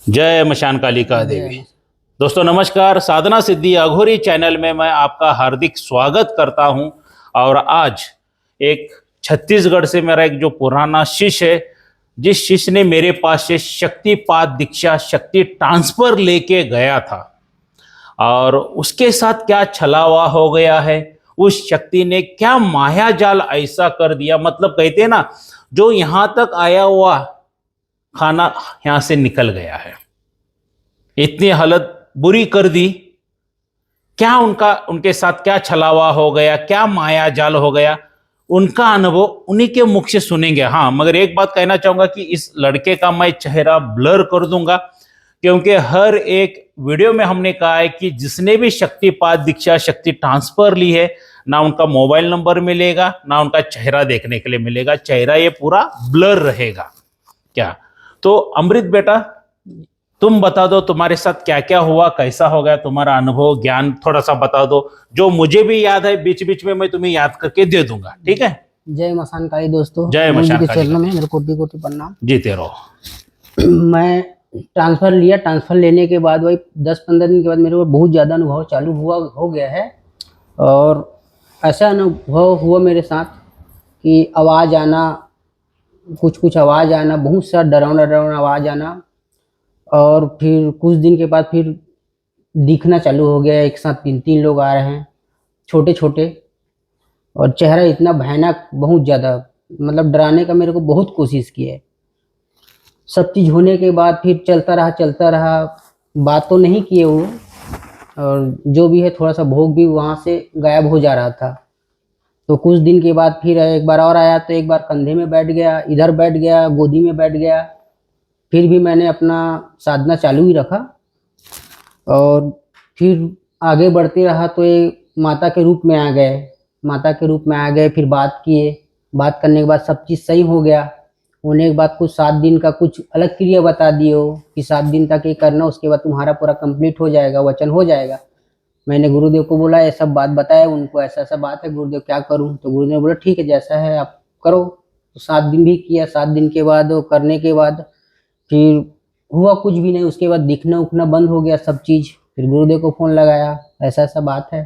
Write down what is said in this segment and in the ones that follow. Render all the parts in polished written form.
जय मशान कालिका देवी। दोस्तों नमस्कार, साधना सिद्धि अघोरी चैनल में मैं आपका हार्दिक स्वागत करता हूं। और आज एक छत्तीसगढ़ से मेरा एक जो पुराना शिष्य है, जिस शिष्य ने मेरे पास से शक्तिपात दीक्षा शक्ति ट्रांसफर लेके गया था और उसके साथ क्या छलावा हो गया है, उस शक्ति ने क्या माया जाल ऐसा कर दिया। मतलब कहते हैं ना, जो यहां तक आया हुआ खाना यहां से निकल गया है। इतनी हालत बुरी कर दी। क्या उनके साथ क्या छलावा हो गया, क्या माया जाल हो गया, उनका अनुभव उन्हीं के मुख से सुनेंगे। हाँ, मगर एक बात कहना चाहूंगा कि इस लड़के का मैं चेहरा ब्लर कर दूंगा, क्योंकि हर एक वीडियो में हमने कहा है कि जिसने भी शक्तिपात दीक्षा शक्ति ट्रांसफर ली है, ना उनका मोबाइल नंबर मिलेगा, ना उनका चेहरा देखने के लिए मिलेगा। चेहरा ये पूरा ब्लर रहेगा। क्या तो अमृत बेटा, तुम बता दो तुम्हारे साथ क्या क्या हुआ, कैसा हो गया, तुम्हारा अनुभव ज्ञान थोड़ा सा बता दो, जो मुझे भी याद है। बीच बीच में मैं तुम्हें याद करके दे दूंगा, ठीक है। जय मसान काली दोस्तों, जय मशान के काली चरणों में मेरे कोटि कोटि प्रणाम। जीते रहो। मैं ट्रांसफर लिया। ट्रांसफर लेने के बाद वही 10-15 दिन के बाद मेरे को बहुत ज़्यादा अनुभव चालू हो गया है। और ऐसा अनुभव हुआ मेरे साथ कि आवाज़ आना, कुछ कुछ आवाज़ आना, बहुत सा डरावना डरावना आवाज़ आना। और फिर कुछ दिन के बाद फिर दिखना चालू हो गया। एक साथ 3-3 लोग आ रहे हैं, छोटे छोटे। और चेहरा इतना भयानक, बहुत ज़्यादा, मतलब डराने का मेरे को बहुत कोशिश की है। सब चीज़ होने के बाद फिर चलता रहा। बात तो नहीं किए वो, और जो भी है थोड़ा सा भोग भी वहाँ से गायब हो जा रहा था। तो कुछ दिन के बाद फिर एक बार और आया, तो एक बार कंधे में बैठ गया, इधर बैठ गया, गोदी में बैठ गया। फिर भी मैंने अपना साधना चालू ही रखा और फिर आगे बढ़ते रहा। तो ये माता के रूप में आ गए, माता के रूप में आ गए। फिर बात किए, बात करने के बाद सब चीज़ सही हो गया। होने के बाद कुछ 7 दिन का कुछ अलग क्रिया बता दिए हो कि 7 दिन तक ये करना, उसके बाद तुम्हारा पूरा कंप्लीट हो जाएगा, वचन हो जाएगा। मैंने गुरुदेव को बोला, ये सब बात बताया उनको, ऐसा ऐसा बात है गुरुदेव, क्या करूं? तो गुरुदेव ने बोला ठीक है, जैसा है आप करो। तो 7 दिन भी किया। 7 दिन के बाद वो करने के बाद फिर हुआ कुछ भी नहीं। उसके बाद दिखना उखना बंद हो गया सब चीज़। फिर गुरुदेव को फ़ोन लगाया, ऐसा ऐसा बात है।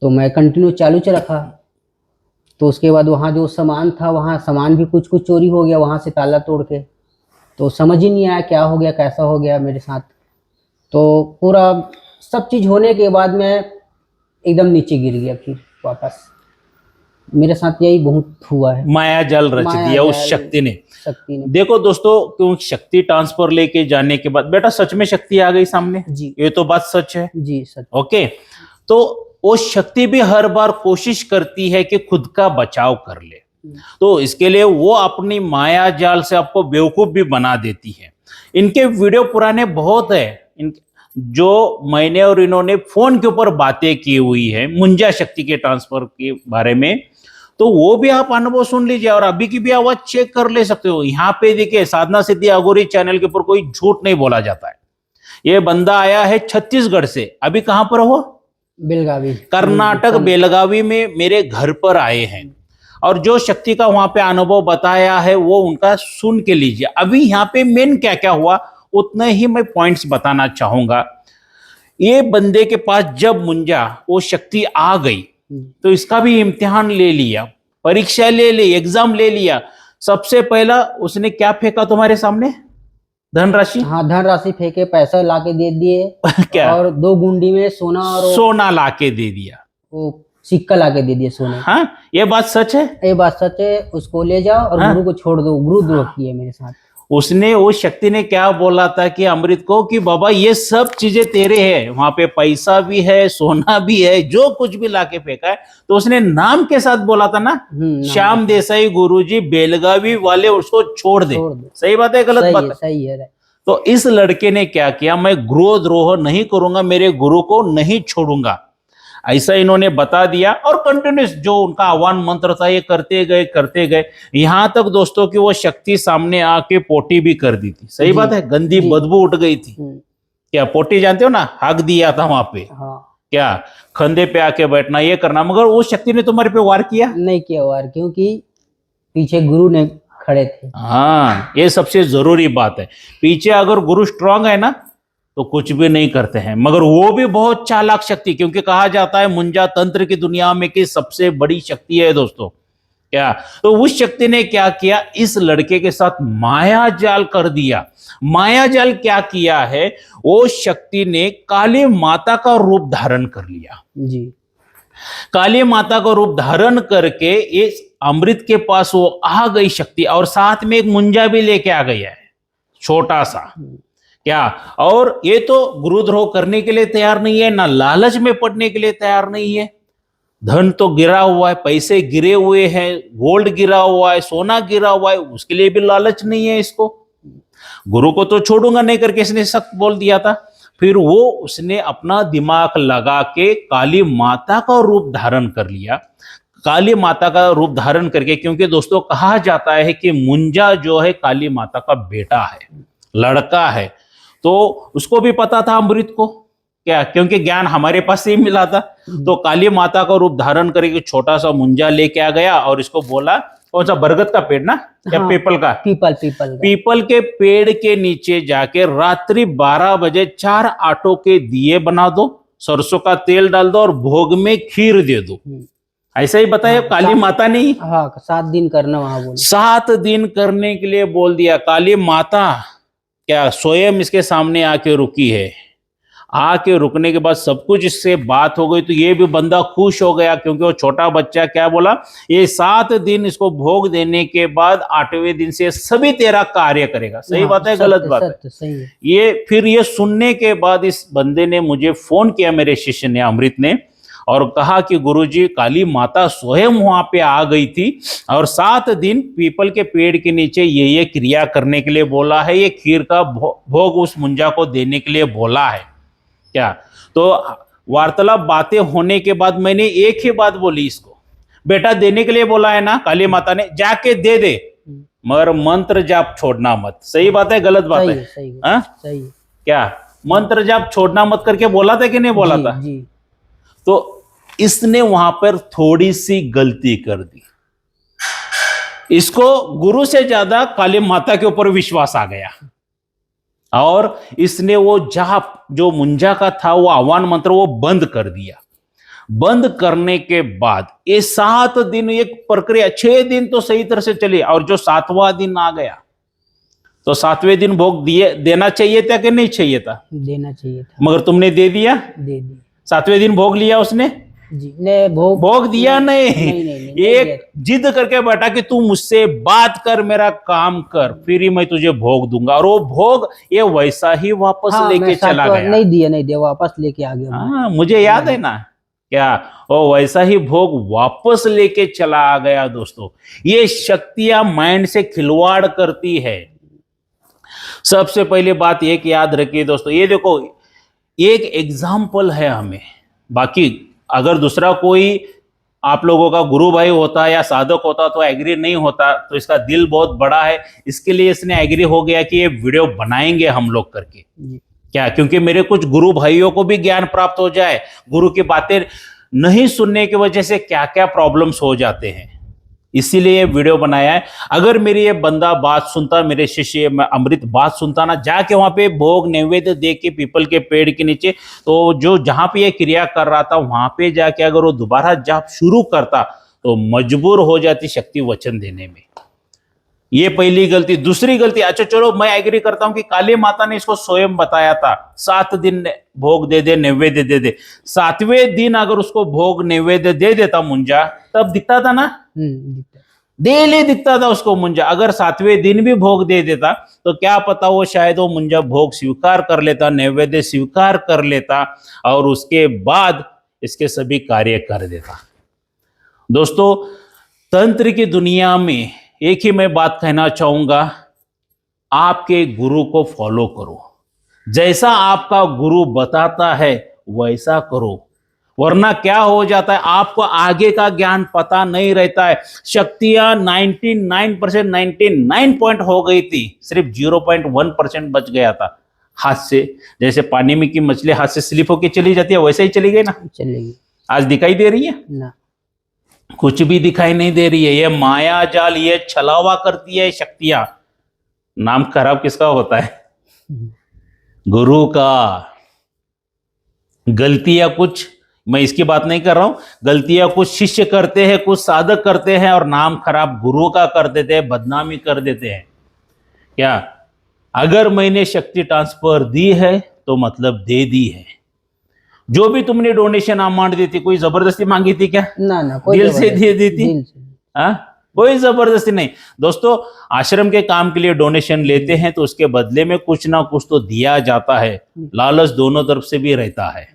तो मैं कंटिन्यू चालू च रखा। तो उसके बाद वहाँ जो सामान था, वहाँ सामान भी कुछ कुछ चोरी हो गया, वहाँ से ताला तोड़ के। तो समझ ही नहीं आया क्या हो गया, कैसा हो गया मेरे साथ। तो पूरा सब चीज़ होने के बाद मैं एकदम नीचे गिर गया फिर वापस। मेरे साथ यही बहुत हुआ है। माया जाल रच दिया उस शक्ति ने। देखो दोस्तों, क्यों शक्ति ट्रांसफर लेके जाने के बाद बेटा सच में शक्ति आ गई सामने जी, ये तो बात सच है जी सच। ओके। तो वो शक्ति भी हर बार कोशिश करती है कि खुद का बचाव कर ले, तो इसके लिए वो अपनी माया जाल से आपको बेवकूफ भी बना देती है। इनके वीडियो पुराने बहुत है, जो मैंने और इन्होंने फोन के ऊपर बातें की हुई है मुंजा शक्ति के ट्रांसफर के बारे में, तो वो भी आप अनुभव सुन लीजिए और अभी की भी आवाज चेक कर ले सकते हो। यहाँ पे देखिए, साधना सिद्धि अघोरी चैनल के ऊपर कोई झूठ नहीं बोला जाता है। ये बंदा आया है छत्तीसगढ़ से, अभी कहां पर हो? बेलगावी, कर्नाटक बेलगावी में मेरे घर पर आए हैं। और जो शक्ति का वहां पे अनुभव बताया है वो उनका सुन के लीजिए। अभी यहाँ पे मेन क्या क्या हुआ उतने ही मैं पॉइंट्स बताना चाहूंगा। ये बंदे के पास जब मुंजा वो शक्ति आ गई, तो इसका भी इम्तिहान ले लिया, परीक्षा ले ली, एग्जाम ले लिया। सबसे पहला उसने क्या फेंका तुम्हारे सामने? धनराशि। हाँ, धनराशि फेंके, पैसा लाके दे दिए। क्या? और 2 गुंडी में सोना, और सोना लाके दे दिया। वो सिक्का लाके दे दिए सोने। हाँ, ये बात सच है। ये बात सच है। उसको ले जाओ और हाँ? गुरु को छोड़ दो। गुरुद्रोह किए मेरे साथ। उसने, वो शक्ति ने क्या बोला था कि अमृत को कि बाबा ये सब चीजें तेरे हैं, वहां पे पैसा भी है, सोना भी है, जो कुछ भी लाके फेंका है। तो उसने नाम के साथ बोला था ना, श्याम देसाई गुरुजी बेलगावी वाले, उसको छोड़ दे। सही बात है गलत बात है? सही है। तो इस लड़के ने क्या किया, मैं गुरुद्रोह नहीं करूंगा, मेरे गुरु को नहीं छोड़ूंगा, ऐसा इन्होंने बता दिया। और कंटिन्यूस जो उनका आह्वान मंत्र था ये करते गए यहां तक दोस्तों कि वो शक्ति सामने आके पोटी भी कर दी थी। सही बात है, गंदी बदबू उठ गई थी। क्या पोटी जानते हो ना, हक दिया था वहां पे। हाँ। क्या कंधे पे आके बैठना, ये करना, मगर वो शक्ति ने तुम्हारे पे वार किया? नहीं किया वार, क्योंकि पीछे गुरु ने खड़े थे। हाँ, ये सबसे जरूरी बात है। पीछे अगर गुरु स्ट्रांग है ना तो कुछ भी नहीं करते हैं, मगर वो भी बहुत चालाक शक्ति, क्योंकि कहा जाता है मुंजा तंत्र की दुनिया में की सबसे बड़ी शक्ति है दोस्तों। क्या तो उस शक्ति ने क्या किया, इस लड़के के साथ माया जाल कर दिया। माया जाल क्या किया है, वो शक्ति ने काली माता का रूप धारण कर लिया। जी। काली माता का रूप धारण करके इस अमृत के पास वो आ गई शक्ति, और साथ में एक मुंजा भी लेके आ गई है, छोटा सा। क्या, और ये तो गुरुद्रोह करने के लिए तैयार नहीं है, ना लालच में पड़ने के लिए तैयार नहीं है। धन तो गिरा हुआ है, पैसे गिरे हुए हैं, गोल्ड गिरा हुआ है, सोना गिरा हुआ है, उसके लिए भी लालच नहीं है इसको। गुरु को तो छोड़ूंगा नहीं करके इसने सख्त बोल दिया था। फिर वो उसने अपना दिमाग लगा के काली माता का रूप धारण कर लिया। काली माता का रूप धारण करके, क्योंकि दोस्तों कहा जाता है कि मुंजा जो है काली माता का बेटा है, लड़का है, तो उसको भी पता था अमृत को। क्या, क्योंकि ज्ञान हमारे पास से ही मिला था। तो काली माता का रूप धारण करके छोटा सा मुंजा लेके आ गया और इसको बोला, कौन सा, बरगद का पेड़ ना, या हाँ, पीपल का? पीपल के पेड़ के नीचे जाके रात्रि 12 बजे 4 आटों के दिए बना दो, सरसों का तेल डाल दो और भोग में खीर दे दो। ऐसा ही बताया काली माता ने। हाँ, 7 दिन करना वहां बोले। 7 दिन करने के लिए बोल दिया। काली माता क्या स्वयं इसके सामने आके रुकी है। आके रुकने के बाद सब कुछ इससे बात हो गई, तो ये भी बंदा खुश हो गया, क्योंकि वो छोटा बच्चा क्या बोला, ये 7 दिन इसको भोग देने के बाद 8वें दिन से सभी तेरा कार्य करेगा। सही बात है, गलत बात है? सही है। ये फिर ये सुनने के बाद इस बंदे ने मुझे फोन किया, मेरे शिष्य ने, अमृत ने, और कहा कि गुरुजी काली माता स्वयं वहां पे आ गई थी और 7 दिन पीपल के पेड़ के नीचे ये क्रिया करने के लिए बोला है, ये खीर का भोग उस मुंजा को देने के लिए बोला है। क्या, तो वार्तालाप बातें होने के बाद मैंने एक ही बात बोली इसको, बेटा देने के लिए बोला है ना काली माता ने, जाके दे दे, मगर मंत्र जाप छोड़ना मत। सही बात है, गलत बात है? सही। क्या मंत्र जाप छोड़ना मत करके बोला था कि नहीं बोला था? जी। तो इसने वहां पर थोड़ी सी गलती कर दी। इसको गुरु से ज्यादा काली माता के ऊपर विश्वास आ गया, और इसने वो जाप जो मुंजा का था, वो आह्वान मंत्र, वो बंद कर दिया। बंद करने के बाद ये 7 दिन एक प्रक्रिया, 6 दिन तो सही तरह से चली, और जो 7वां दिन आ गया तो 7वें दिन भोग देना चाहिए था कि नहीं चाहिए था? देना चाहिए था, मगर तुमने दे दिया। 7वें दिन भोग लिया उसने जी। ने भोग दिया नहीं, एक जिद करके बैठा कि तू मुझसे बात कर, मेरा काम कर, फिर ही मैं तुझे भोग दूंगा। और वो भोग ये वैसा ही वापस लेके चला गया। नहीं दिया, वापस लेके आ गया। हाँ, मुझे याद है ना, क्या वो वैसा ही भोग वापस लेके चला आ गया। दोस्तों, ये शक्तियां माइंड से खिलवाड़ करती है। सबसे पहले बात एक याद रखिए दोस्तों, ये देखो एक एग्जाम्पल है हमें, बाकी अगर दूसरा कोई आप लोगों का गुरु भाई होता या साधक होता तो एग्री नहीं होता, तो इसका दिल बहुत बड़ा है, इसके लिए इसने एग्री हो गया कि ये वीडियो बनाएंगे हम लोग करके। क्या, क्योंकि मेरे कुछ गुरु भाइयों को भी ज्ञान प्राप्त हो जाए। गुरु की बातें नहीं सुनने की वजह से क्या क्या प्रॉब्लम्स हो जाते हैं, इसीलिए ये वीडियो बनाया है। अगर मेरी ये बंदा बात सुनता, मेरे शिष्य अमृत बात सुनता ना, जाके वहां पे भोग नैवेद्य दे के पीपल के पेड़ के नीचे, तो जो जहां पे ये क्रिया कर रहा था वहां पे जाके अगर वो दोबारा जाप शुरू करता तो मजबूर हो जाती शक्ति वचन देने में। ये पहली गलती। दूसरी गलती, अच्छा चलो मैं एग्री करता हूं कि काली माता ने इसको स्वयं बताया था 7 दिन भोग दे दे, नैवेद्य दे दे। 7वें दिन अगर उसको भोग नैवेद्य दे देता मुंजा, तब दिखता था ना, डेली दिखता था उसको मुंजा। अगर 7वें दिन भी भोग दे देता तो क्या पता वो शायद वो मुंजा भोग स्वीकार कर लेता, नैवेद्य स्वीकार कर लेता, और उसके बाद इसके सभी कार्य कर देता। दोस्तों, तंत्र की दुनिया में एक ही मैं बात कहना चाहूंगा, आपके गुरु को फॉलो करो। जैसा आपका गुरु बताता है वैसा करो, वरना क्या हो जाता है, आपको आगे का ज्ञान पता नहीं रहता है। शक्तियां 99% 99 पॉइंट हो गई थी, सिर्फ 0.1% बच गया था हाथ से। जैसे पानी में की मछली हाथ से स्लिप होके चली जाती है, वैसे ही चली गई ना, चलेगी। आज दिखाई दे रही है ना। कुछ भी दिखाई नहीं दे रही है। ये माया जाल, ये छलावा करती है शक्तियां। नाम खराब किसका होता है? गुरु का। गलतियां कुछ, मैं इसकी बात नहीं कर रहा हूं, गलतियां कुछ शिष्य करते हैं, कुछ साधक करते हैं, और नाम खराब गुरु का कर देते हैं, बदनामी कर देते हैं। क्या? अगर मैंने शक्ति ट्रांसफर दी है तो मतलब दे दी है। जो भी तुमने डोनेशन अमाउंट दी थी, कोई जबरदस्ती मांगी थी क्या? ना ना, कोई दिल से दे दी थी। दिल से। हाँ, कोई जबरदस्ती नहीं। दोस्तों, आश्रम के काम के लिए डोनेशन लेते हैं तो उसके बदले में कुछ ना कुछ तो दिया जाता है। लालच दोनों तरफ से भी रहता है।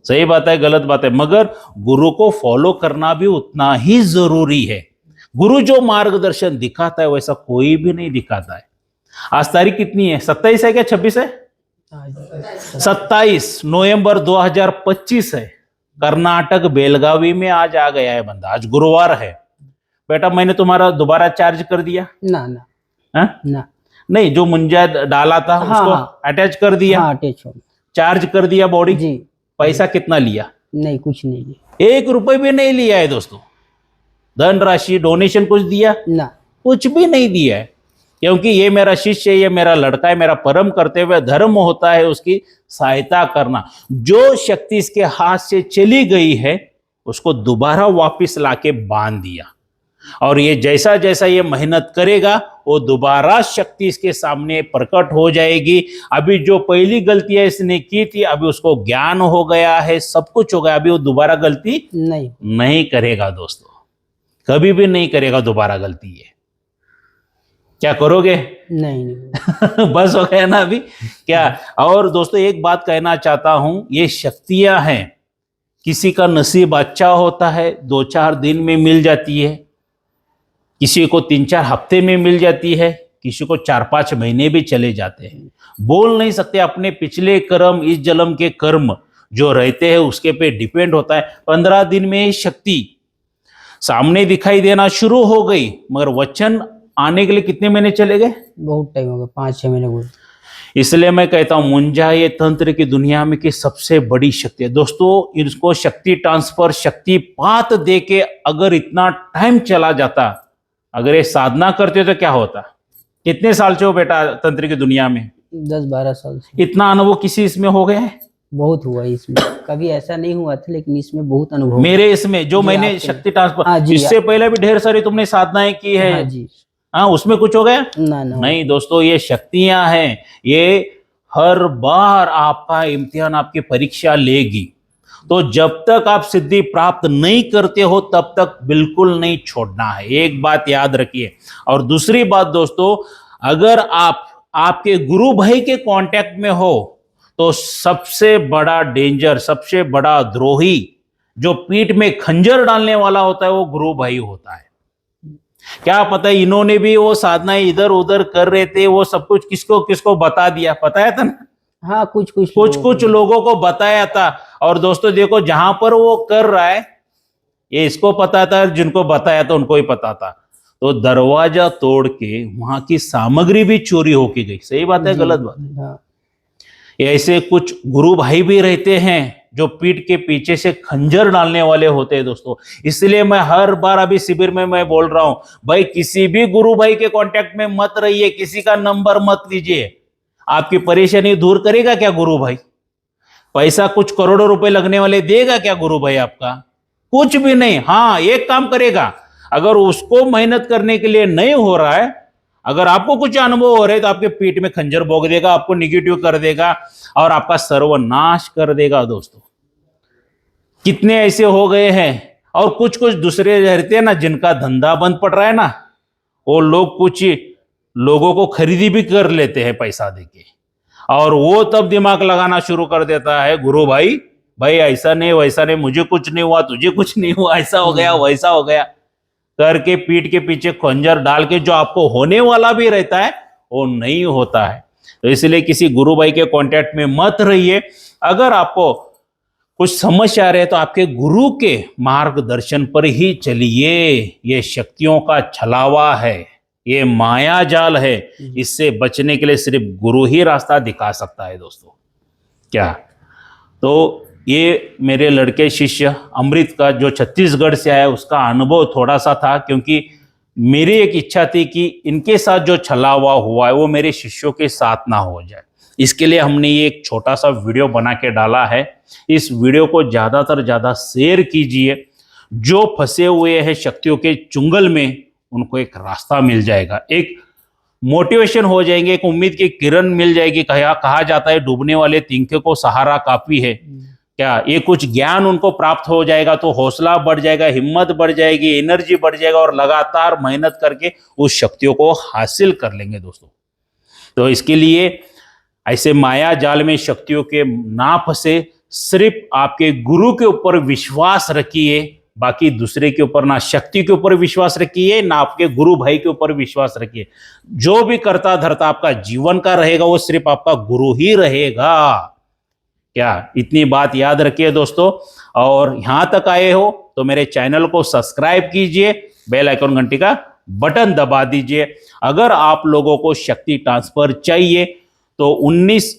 सही बात है, गलत बात है, मगर गुरु को फॉलो करना भी उतना ही जरूरी है। गुरु जो मार्गदर्शन दिखाता है वैसा कोई भी नहीं दिखाता है। आज तारीख कितनी है? 27 है क्या 26 है? 27 नवंबर 2025 है। कर्नाटक बेलगावी में आज आ गया है बंदा। आज गुरुवार है। बेटा, मैंने तुम्हारा दोबारा चार्ज कर दिया? ना ना। हाँ? ना नहीं, जो मुंजा डाला था हाँ, उसको हाँ। अटैच कर दिया? हाँ, अटैच हो। चार्ज कर दिया बॉडी? जी। पैसा कितना लिया? नहीं, कुछ नहीं लिया। 1 रुपए भी नहीं लिया है दोस्तों। धनराशि डोनेशन कुछ दिया? ना, कुछ भी नहीं दिया है। क्योंकि ये मेरा शिष्य है, ये मेरा लड़का है, मेरा परम कर्तव्य धर्म होता है उसकी सहायता करना। जो शक्ति इसके हाथ से चली गई है उसको दोबारा वापस लाके बांध दिया, और ये जैसा जैसा ये मेहनत करेगा वो दोबारा शक्ति इसके सामने प्रकट हो जाएगी। अभी जो पहली गलतियां इसने की थी, अभी उसको ज्ञान हो गया है, सब कुछ हो गया। अभी वो दोबारा गलती नहीं करेगा दोस्तों, कभी भी नहीं करेगा दोबारा गलती। ये क्या करोगे? नहीं। बस हो गया ना अभी क्या? और दोस्तों, एक बात कहना चाहता हूं, ये शक्तियां हैं। किसी का नसीब अच्छा होता है, 2-4 दिन में मिल जाती है, किसी को 3-4 हफ्ते में मिल जाती है, किसी को 4-5 महीने भी चले जाते हैं। बोल नहीं सकते। अपने पिछले कर्म, इस जन्म के कर्म जो रहते हैं उसके पे डिपेंड होता है। 15 दिन में शक्ति सामने दिखाई देना शुरू हो गई, मगर वचन आने के लिए कितने महीने चले गए? बहुत टाइम हो गया, 5-6 महीने हुए। इसलिए मैं कहता हूं, मुंजा ये तंत्र की दुनिया में की सबसे बड़ी शक्ति है दोस्तों। इसको शक्ति ट्रांसफर, शक्तिपात दे के अगर इतना टाइम चला जाता, अगर ये साधना करते तो क्या होता? कितने साल से हो बेटा तंत्र की दुनिया में? 10-12 साल से। इतना अनुभव किसी इसमें हो गया है? बहुत हुआ इसमें। कभी ऐसा नहीं हुआ था, लेकिन इसमें बहुत अनुभव। मेरे इसमें जो मैंने शक्ति ट्रांसफर, हाँ जी, इससे पहले भी ढेर सारी तुमने साधनाएं की है। हाँ जी। हाँ, उसमें कुछ हो गया? ना। नहीं दोस्तों, ये शक्तियां हैं। ये हर बार आपका इम्तिहान, आपकी परीक्षा लेगी। तो जब तक आप सिद्धि प्राप्त नहीं करते हो तब तक बिल्कुल नहीं छोड़ना है। एक बात याद रखिए। और दूसरी बात दोस्तों, अगर आप आपके गुरु भाई के कांटेक्ट में हो तो सबसे बड़ा डेंजर, सबसे बड़ा द्रोही, जो पीठ में खंजर डालने वाला होता है, वो गुरु भाई होता है। क्या पता है इन्होंने भी वो साधनाएं इधर उधर कर रहे थे, वो सब कुछ किसको किसको बता दिया, बताया था ना? हाँ, कुछ लोगों को बताया था। और दोस्तों देखो, जहां पर वो कर रहा है ये इसको पता था, जिनको बताया था उनको ही पता था। तो दरवाजा तोड़ के वहां की सामग्री भी चोरी होके गई। सही बात है, गलत बात है? हाँ। ऐसे कुछ गुरु भाई भी रहते हैं जो पीठ के पीछे से खंजर डालने वाले होते हैं दोस्तों। इसलिए मैं हर बार अभी शिविर में मैं बोल रहा हूं, भाई किसी भी गुरु भाई के कांटेक्ट में मत रहिए, किसी का नंबर मत लीजिए। आपकी परेशानी दूर करेगा क्या गुरु भाई? पैसा कुछ करोड़ों रुपए लगने वाले देगा क्या गुरु भाई आपका? कुछ भी नहीं। हाँ, एक काम करेगा, अगर उसको मेहनत करने के लिए नहीं हो रहा है, अगर आपको कुछ अनुभव हो रहा है तो आपके पीठ में खंजर भोग देगा, आपको निगेटिव कर देगा और आपका सर्वनाश कर देगा दोस्तों। कितने ऐसे हो गए हैं। और कुछ कुछ दूसरे रहते हैं ना, जिनका धंधा बंद पड़ रहा है ना, वो लोग कुछ लोगों को खरीदी भी कर लेते हैं पैसा देके, और वो तब दिमाग लगाना शुरू कर देता है, गुरु भाई भाई ऐसा नहीं वैसा नहीं, मुझे कुछ नहीं हुआ, तुझे कुछ नहीं हुआ, ऐसा हो गया वैसा हो गया करके पीठ के पीछे खंजर डाल के जो आपको होने वाला भी रहता है वो नहीं होता है। तो इसलिए किसी गुरु भाई के कांटेक्ट में मत रहिए। अगर आपको कुछ समस्या आ रही है तो आपके गुरु के मार्गदर्शन पर ही चलिए। ये शक्तियों का छलावा है, ये माया जाल है। इससे बचने के लिए सिर्फ गुरु ही रास्ता दिखा सकता है दोस्तों। क्या तो ये मेरे लड़के शिष्य अमृत का जो छत्तीसगढ़ से आया उसका अनुभव थोड़ा सा था, क्योंकि मेरी एक इच्छा थी कि इनके साथ जो छलावा हुआ है वो मेरे शिष्यों के साथ ना हो जाए। इसके लिए हमने ये एक छोटा सा वीडियो बना के डाला है। इस वीडियो को ज़्यादातर ज़्यादा शेयर कीजिए। जो फंसे हुए हैं शक्तियों के चुंगल में उनको एक रास्ता मिल जाएगा, एक मोटिवेशन हो जाएंगे, एक उम्मीद की किरण मिल जाएगी। कहा जाता है डूबने वाले तिनके को सहारा काफी है। क्या ये कुछ ज्ञान उनको प्राप्त हो जाएगा तो हौसला बढ़ जाएगा, हिम्मत बढ़ जाएगी, एनर्जी बढ़ जाएगा और लगातार मेहनत करके उस शक्तियों को हासिल कर लेंगे दोस्तों। तो इसके लिए ऐसे माया जाल में शक्तियों के ना फंसे, सिर्फ आपके गुरु के ऊपर विश्वास रखिए, बाकी दूसरे के ऊपर ना शक्ति के ऊपर विश्वास रखिए ना आपके गुरु भाई के ऊपर विश्वास रखिए। जो भी करता धरता आपका जीवन का रहेगा वो सिर्फ आपका गुरु ही रहेगा। क्या इतनी बात याद रखिए दोस्तों। और यहां तक आए हो तो मेरे चैनल को सब्सक्राइब कीजिए, बेल आइकन घंटी का बटन दबा दीजिए। अगर आप लोगों को शक्ति ट्रांसफर चाहिए तो 19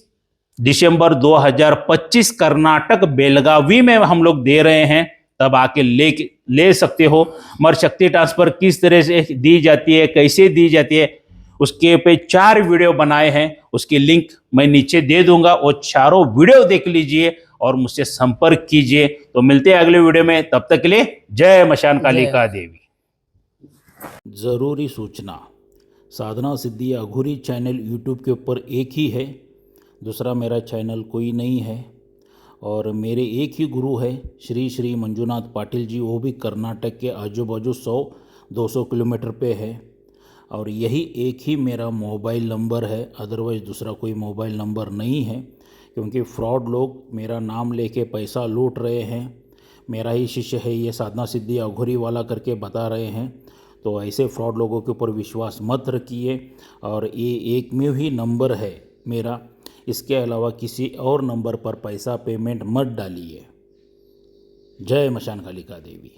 दिसंबर 2025 कर्नाटक बेलगावी में हम लोग दे रहे हैं, तब आके ले सकते हो। मगर शक्ति ट्रांसफर किस तरह से दी जाती है, कैसे दी जाती है, उसके पे 4 वीडियो बनाए हैं, उसकी लिंक मैं नीचे दे दूंगा। वो चारों वीडियो देख लीजिए और मुझसे संपर्क कीजिए। तो मिलते हैं अगले वीडियो में, तब तक के लिए जय मशान कालिका देवी। जरूरी सूचना, साधना सिद्धि अघोरी चैनल यूट्यूब के ऊपर एक ही है, दूसरा मेरा चैनल कोई नहीं है। और मेरे एक ही गुरु है श्री श्री मंजुनाथ पाटिल जी, वो भी कर्नाटक के आजू बाजू 100-200 किलोमीटर पे है। और यही एक ही मेरा मोबाइल नंबर है, अदरवाइज़ दूसरा कोई मोबाइल नंबर नहीं है, क्योंकि फ्रॉड लोग मेरा नाम लेके पैसा लूट रहे हैं। मेरा ही शिष्य है ये साधना सिद्धि अघोरी वाला करके बता रहे हैं। तो ऐसे फ्रॉड लोगों के ऊपर विश्वास मत रखिए। और ये एकमेव ही नंबर है मेरा, इसके अलावा किसी और नंबर पर पैसा पेमेंट मत डालिए। जय मशान कालिका देवी।